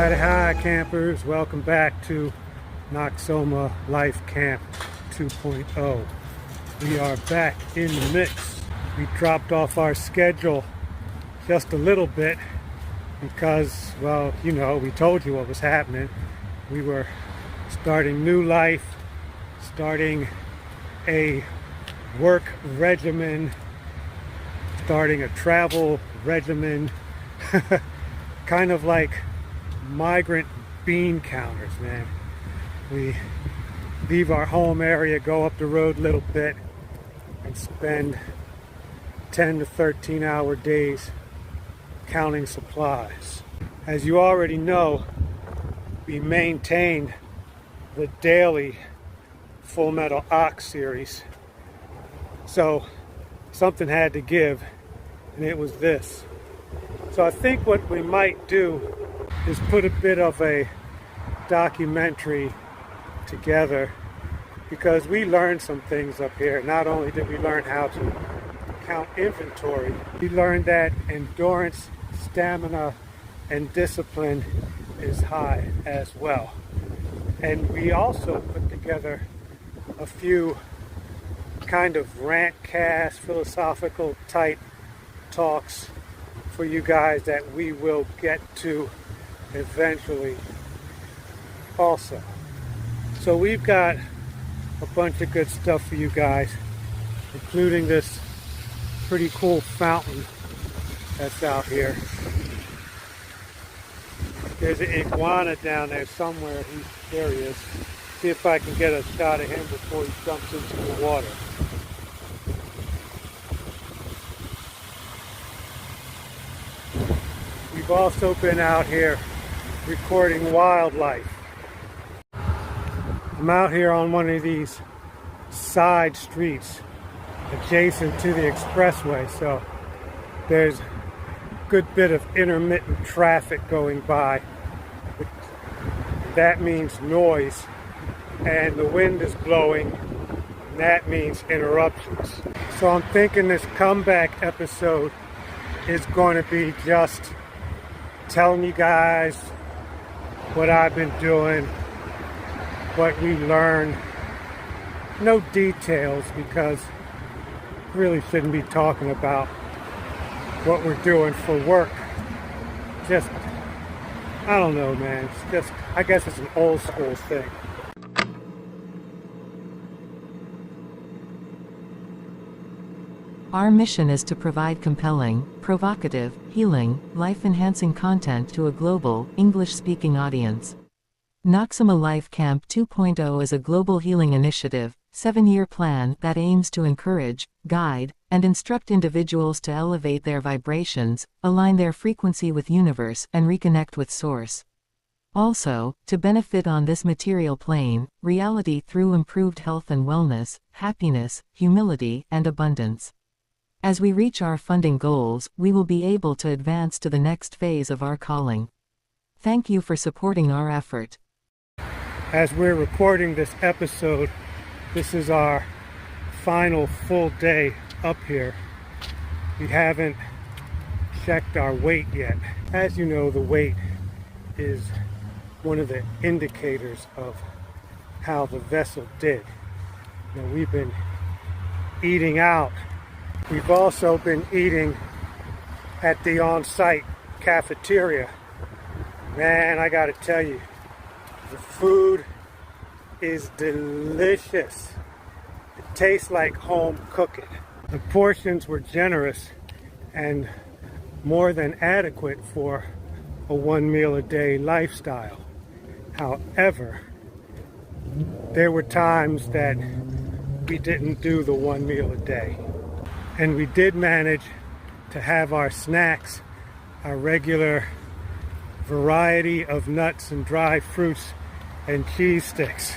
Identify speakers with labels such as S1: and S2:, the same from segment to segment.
S1: Hi campers, welcome back to Noxsoma Life Camp 2.0. We are back in the mix. We dropped off our schedule just a little bit because, well, you know, we told you what was happening. We were starting new life, starting a work regimen, starting a travel regimen, kind of like migrant bean counters, man. We leave our home area, go up the road a little bit, and spend 10 to 13 hour days counting supplies. As you already know, we maintained the daily Full Metal Ox series, so something had to give, and it was this. So I think what we might do is put a bit of a documentary together, because we learned some things up here. Not only did we learn how to count inventory, we learned that endurance, stamina, and discipline is high as well. And we also put together a few kind of rant cast, philosophical type talks for you guys that we will get to eventually also. So we've got a bunch of good stuff for you guys, including this pretty cool fountain that's out here. There's an iguana down there somewhere. There he is. See if I can get a shot of him before he jumps into the water. We've also been out here recording wildlife. I'm out here on one of these side streets adjacent to the expressway, so there's a good bit of intermittent traffic going by. That means noise, and the wind is blowing, and that means interruptions. So I'm thinking this comeback episode is going to be just telling you guys what I've been doing, what we learned. No details, because really shouldn't be talking about what we're doing for work. Just, I don't know, man. It's just, I guess it's an old school thing.
S2: Our mission is to provide compelling, provocative, healing, life-enhancing content to a global, English-speaking audience. Noxsoma Life Camp 2.0 is a global healing initiative, 7-year plan that aims to encourage, guide, and instruct individuals to elevate their vibrations, align their frequency with universe, and reconnect with source. Also, to benefit on this material plane, reality through improved health and wellness, happiness, humility, and abundance. As we reach our funding goals, we will be able to advance to the next phase of our calling. Thank you for supporting our effort.
S1: As we're recording this episode, this is our final full day up here. We haven't checked our weight yet. As you know, the weight is one of the indicators of how the vessel did. You know, we've been eating out. We've also been eating at the on-site cafeteria. Man, I gotta tell you, the food is delicious. It tastes like home cooking. The portions were generous and more than adequate for a 1 meal a day lifestyle. However, there were times that we didn't do the 1 meal a day. And we did manage to have our snacks, our regular variety of nuts and dry fruits and cheese sticks,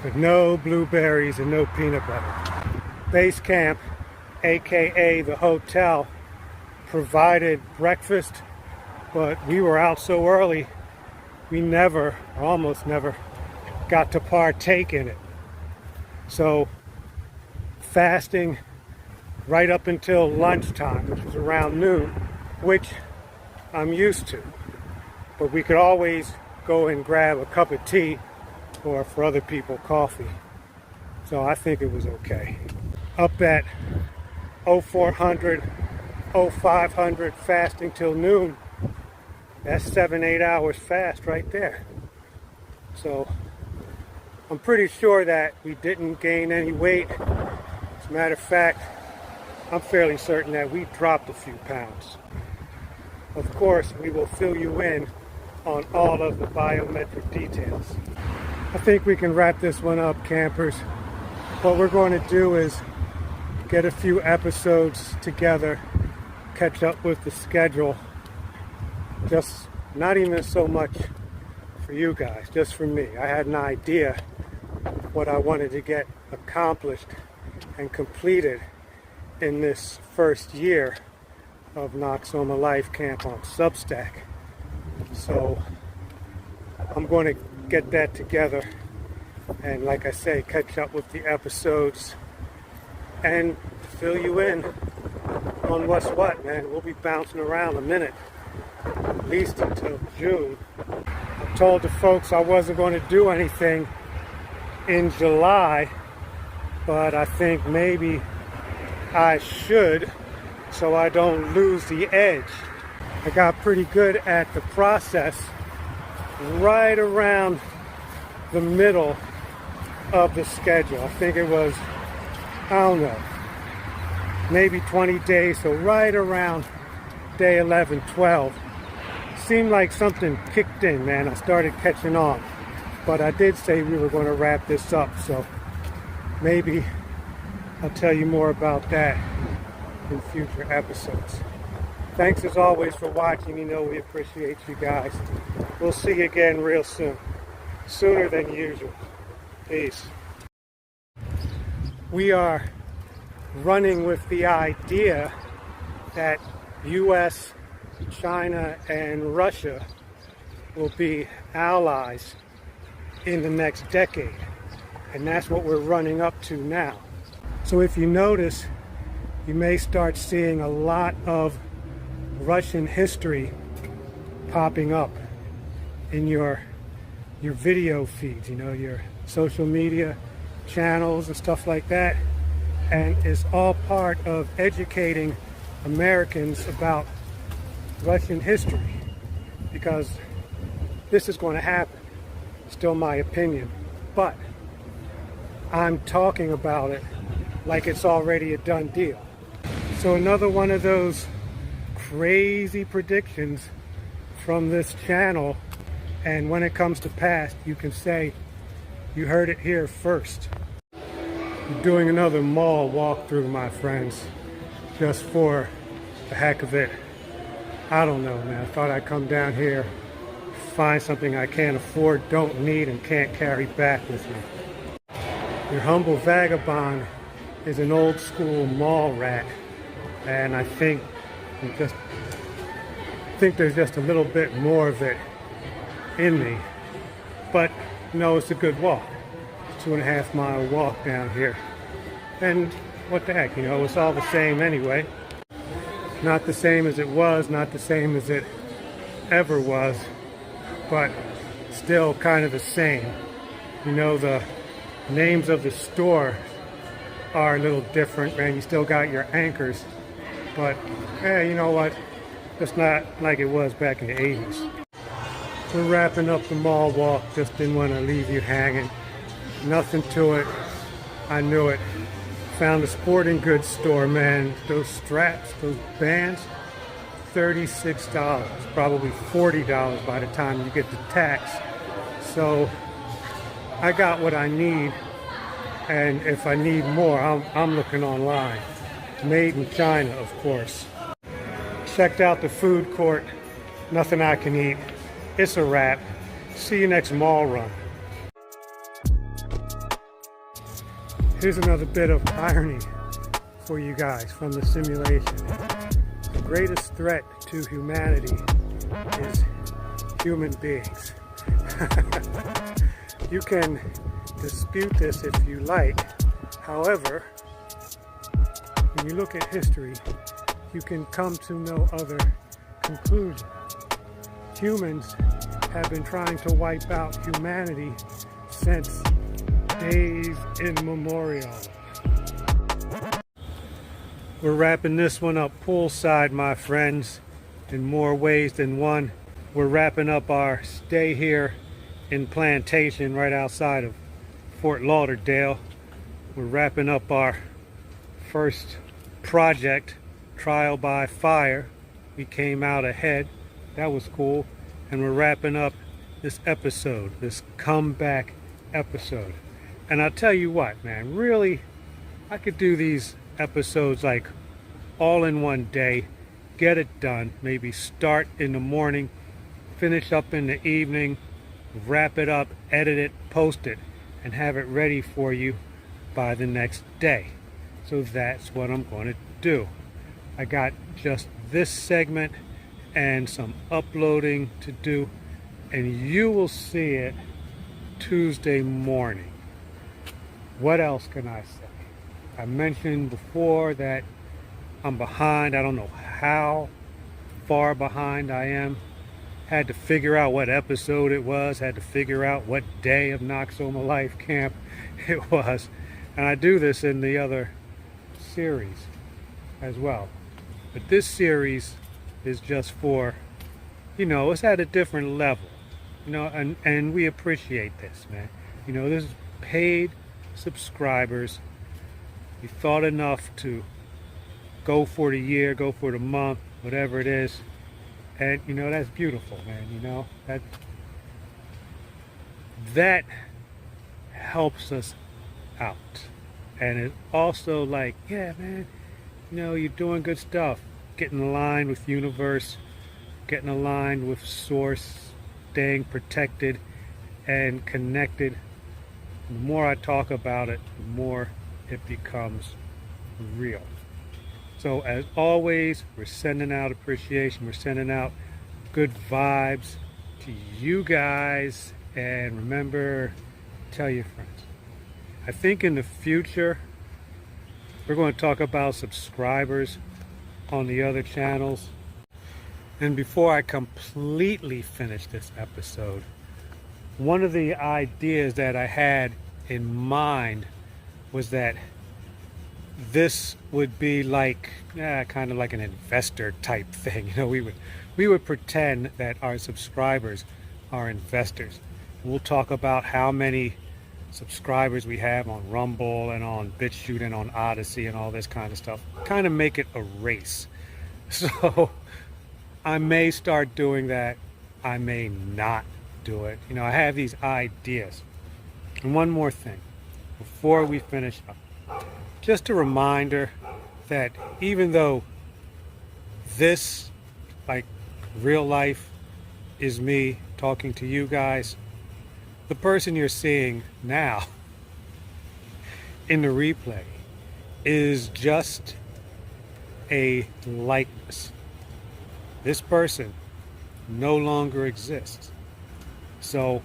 S1: but no blueberries and no peanut butter. Base camp, aka the hotel, provided breakfast, but we were out so early we never, or almost never, got to partake in it. So fasting right up until lunchtime, which was around noon, which I'm used to. but we could always go and grab a cup of tea, or for other people, coffee. So I think it was okay. Up at 0400, 0500, fasting till noon. That's 7-8 hours fast right there. So I'm pretty sure that we didn't gain any weight. As a matter of fact, I'm fairly certain that we dropped a few pounds. Of course, we will fill you in on all of the biometric details. I think we can wrap this one up, campers. What we're going to do is get a few episodes together, catch up with the schedule. Just not even so much for you guys, just for me. I had an idea what I wanted to get accomplished and completed in this first year of Noxsoma Life Camp on Substack. So I'm going to get that together and, like I say, catch up with the episodes and fill you in on what's what, man. We'll be bouncing around a minute, at least until June. I told the folks I wasn't going to do anything in July, but I think maybe I should, so I don't lose the edge. I got pretty good at the process right around the middle of the schedule. I think it was, I don't know, maybe 20 days, so right around day 11, 12. Seemed like something kicked in, man. I started catching on. But I did say we were going to wrap this up, so maybe I'll tell you more about that in future episodes. Thanks as always for watching. You know we appreciate you guys. We'll see you again real soon. Sooner than usual. Peace. We are running with the idea that US, China, and Russia will be allies in the next decade. And that's what we're running up to now. So if you notice, you may start seeing a lot of Russian history popping up in your video feeds, you know, your social media channels and stuff like that. And it's all part of educating Americans about Russian history, because this is going to happen. Still my opinion, but I'm talking about it like it's already a done deal. So another one of those crazy predictions from this channel, and when it comes to pass, you can say you heard it here first. I'm doing another mall walkthrough, my friends, just for the heck of it. I don't know, man. I thought I'd come down here, find something I can't afford, don't need, and can't carry back with me. Your humble vagabond is an old school mall rat, and I think there's just a little bit more of it in me. But no, it's a good walk. It's a 2.5 mile walk down here. And what the heck, you know, it's all the same anyway. Not the same as it was, not the same as it ever was, but still kind of the same. You know, the names of the store are a little different, man. You still got your anchors, but hey, you know what? It's not like it was back in the 80s. We're wrapping up the mall walk. Just didn't want to leave you hanging. Nothing to it. I knew it. Found a sporting goods store, man. Those straps, those bands, $36. Probably $40 by the time you get the tax. So I got what I need, and if I need more, I'm looking online. Made in China, of course. Checked out the food court. Nothing I can eat. It's a wrap. See you next mall run. Here's another bit of irony for you guys from the simulation. The greatest threat to humanity is human beings. You can dispute this if you like. However, when you look at history, you can come to no other conclusion. humans have been trying to wipe out humanity since days immemorial. We're wrapping this one up poolside, my friends, in more ways than one. We're wrapping up our stay here in Plantation right outside of Fort Lauderdale. We're wrapping up our first project, Trial by Fire. We came out ahead. That was cool. And we're wrapping up this episode, this comeback episode. And I'll tell you what, man, really, I could do these episodes like all in one day, get it done, maybe start in the morning, finish up in the evening, wrap it up, edit it, post it, and have it ready for you by the next day. So that's what I'm going to do. I got just this segment and some uploading to do, and you will see it Tuesday morning. What else can I say? I mentioned before that I'm behind. I don't know how far behind I am. Had to figure out what episode it was, had to figure out what day of Noxsoma Life Camp it was. And I do this in the other series as well. But this series is just for, it's at a different level. And we appreciate this, man. This is paid subscribers. You thought enough to go for the year, go for the month, whatever it is. And that's beautiful, man. That helps us out. And it's also like, yeah, man, you're doing good stuff. Getting aligned with universe, getting aligned with source, staying protected and connected. The more I talk about it, the more it becomes real. So as always, we're sending out appreciation. We're sending out good vibes to you guys. And remember, tell your friends. I think in the future, we're going to talk about subscribers on the other channels. And before I completely finish this episode, one of the ideas that I had in mind was that this would be like kind of like an investor type thing. We would pretend that our subscribers are investors. We'll talk about how many subscribers we have on Rumble and on BitChute and on Odyssey and all this kind of stuff. Kind of make it a race. So I may start doing that. I may not do it. I have these ideas. And one more thing before we finish up. Just a reminder that even though this, like real life, is me talking to you guys, the person you're seeing now in the replay is just a likeness. This person no longer exists. So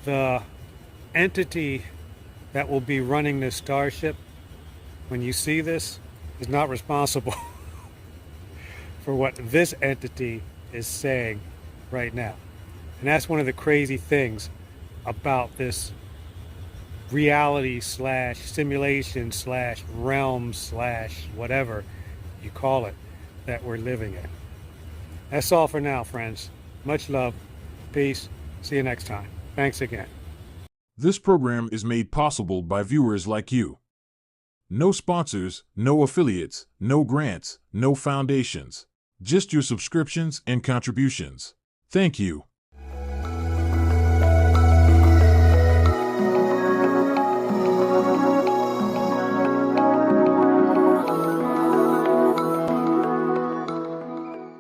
S1: the entity that will be running this starship, when you see this, is not responsible for what this entity is saying right now. And that's one of the crazy things about this reality / simulation / realm / whatever you call it that we're living in. That's all for now, friends. Much love. Peace. See you next time. Thanks again.
S3: This program is made possible by viewers like you. No sponsors, no affiliates, no grants, no foundations. Just your subscriptions and contributions. Thank you.